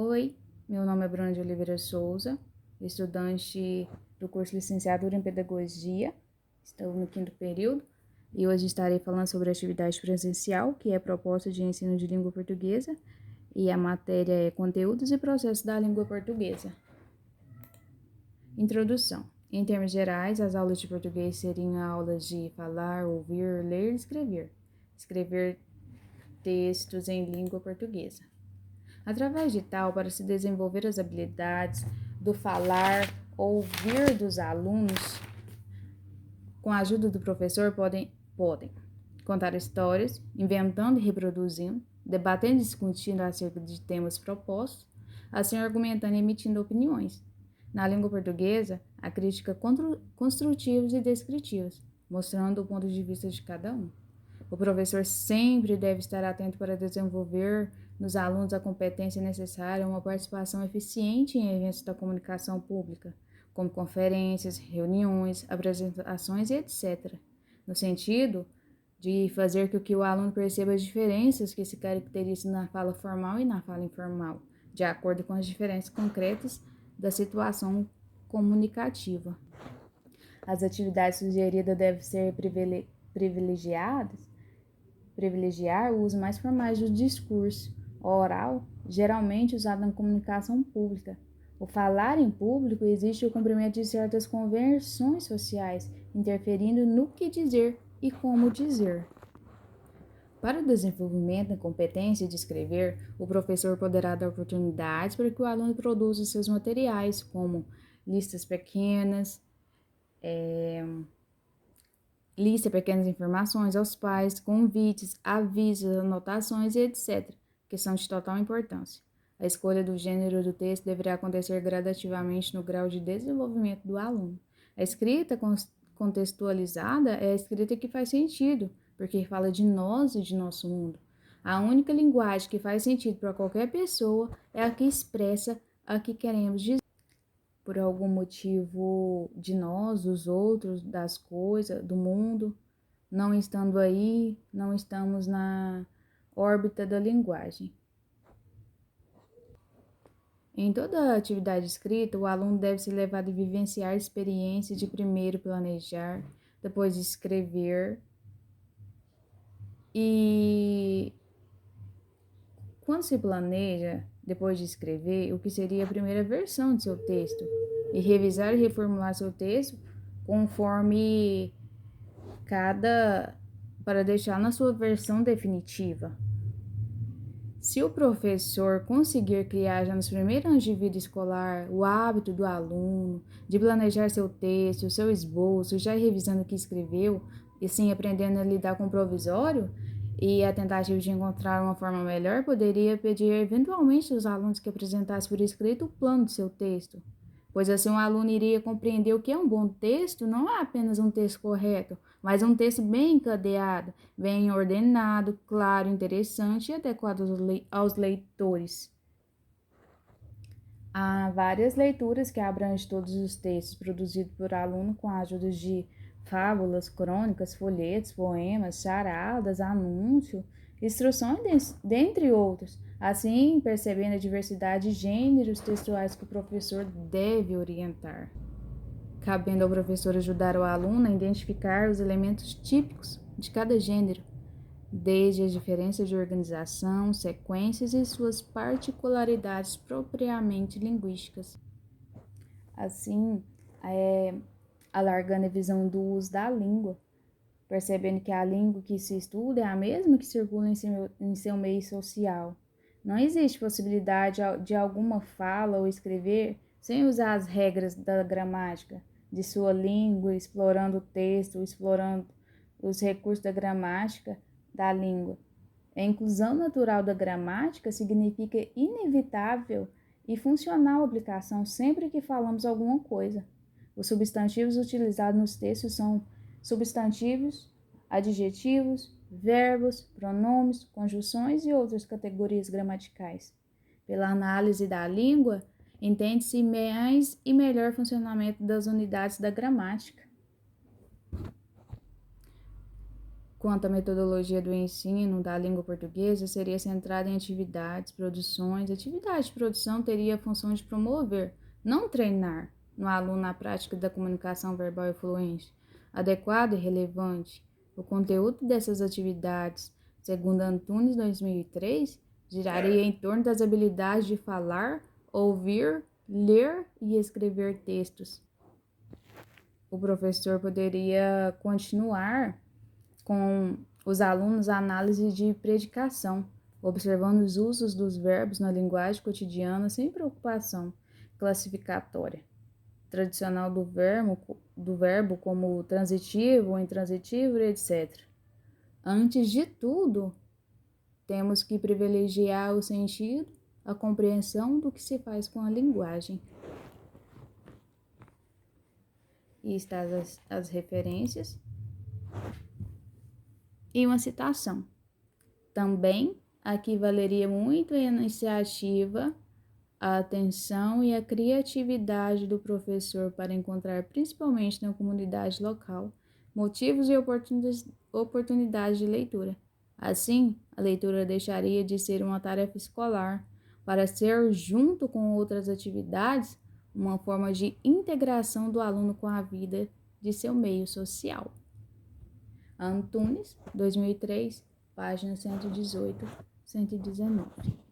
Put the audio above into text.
Oi, meu nome é Bruna de Oliveira Souza, estudante do curso Licenciatura em Pedagogia, estou no 5º período e hoje estarei falando sobre a atividade presencial, que é proposta de ensino de língua portuguesa, e a matéria é Conteúdos e Processos da Língua Portuguesa. Introdução. Em termos gerais, as aulas de português seriam aulas de falar, ouvir, ler e escrever. Escrever textos em língua portuguesa. Através de tal, para se desenvolver as habilidades do falar, ouvir dos alunos, com a ajuda do professor, podem contar histórias, inventando e reproduzindo, debatendo e discutindo acerca de temas propostos, assim argumentando e emitindo opiniões. Na língua portuguesa, há críticas construtivas e descritivas, mostrando o ponto de vista de cada um. O professor sempre deve estar atento para desenvolver nos alunos a competência necessária a uma participação eficiente em eventos da comunicação pública, como conferências, reuniões, apresentações e etc., no sentido de fazer com que o aluno perceba as diferenças que se caracterizam na fala formal e na fala informal, de acordo com as diferenças concretas da situação comunicativa. As atividades sugeridas devem ser privilegiar o uso mais formais do discurso oral, geralmente usado na comunicação pública. O falar em público exige o cumprimento de certas convenções sociais, interferindo no que dizer e como dizer. Para o desenvolvimento da competência de escrever, o professor poderá dar oportunidades para que o aluno produza seus materiais, como listas pequenas, lista pequenas informações aos pais, convites, avisos, anotações e etc., que são de total importância. A escolha do gênero do texto deverá acontecer gradativamente no grau de desenvolvimento do aluno. A escrita contextualizada é a escrita que faz sentido, porque fala de nós e de nosso mundo. A única linguagem que faz sentido para qualquer pessoa é a que expressa a que queremos dizer. Por algum motivo de nós, dos outros, das coisas, do mundo, não estando aí, não estamos na órbita da linguagem. Em toda atividade escrita, o aluno deve ser levado a vivenciar experiências de primeiro planejar, depois de escrever. E quando se planeja, depois de escrever, o que seria a primeira versão de seu texto, e revisar e reformular seu texto conforme para deixar na sua versão definitiva. Se o professor conseguir criar já nos primeiros anos de vida escolar o hábito do aluno de planejar seu texto, seu esboço, já revisando o que escreveu, e assim aprendendo a lidar com o provisório, e a tentativa de encontrar uma forma melhor, poderia pedir eventualmente aos alunos que apresentassem por escrito o plano do seu texto, pois assim um aluno iria compreender o que é um bom texto, não é apenas um texto correto, mas um texto bem encadeado, bem ordenado, claro, interessante e adequado aos leitores. Há várias leituras que abrangem todos os textos produzidos por aluno com a ajuda de fábulas, crônicas, folhetos, poemas, charadas, anúncio, instruções, dentre outros. Assim, percebendo a diversidade de gêneros textuais que o professor deve orientar. Cabendo ao professor ajudar o aluno a identificar os elementos típicos de cada gênero, desde as diferenças de organização, sequências e suas particularidades propriamente linguísticas. Assim, alargando a visão do uso da língua, percebendo que a língua que se estuda é a mesma que circula em seu meio social. Não existe possibilidade de alguma fala ou escrever sem usar as regras da gramática de sua língua, explorando o texto, explorando os recursos da gramática da língua. A inclusão natural da gramática significa inevitável e funcional aplicação sempre que falamos alguma coisa. Os substantivos utilizados nos textos são substantivos, adjetivos, verbos, pronomes, conjunções e outras categorias gramaticais. Pela análise da língua, entende-se mais e melhor funcionamento das unidades da gramática. Quanto à metodologia do ensino da língua portuguesa, seria centrada em atividades, produções. Atividade de produção teria a função de promover, não treinar, no aluno a prática da comunicação verbal e fluente, adequada e relevante. O conteúdo dessas atividades, segundo Antunes 2003, giraria em torno das habilidades de falar, ouvir, ler e escrever textos. O professor poderia continuar com os alunos a análise de predicação, observando os usos dos verbos na linguagem cotidiana sem preocupação classificatória tradicional do verbo como transitivo, intransitivo, etc. Antes de tudo, temos que privilegiar o sentido, a compreensão do que se faz com a linguagem. E está as referências. E uma citação. Também aqui valeria muito a iniciativa, a atenção e a criatividade do professor para encontrar, principalmente na comunidade local, motivos e oportunidades de leitura. Assim, a leitura deixaria de ser uma tarefa escolar para ser, junto com outras atividades, uma forma de integração do aluno com a vida de seu meio social. Antunes, 2003, páginas 118, 119.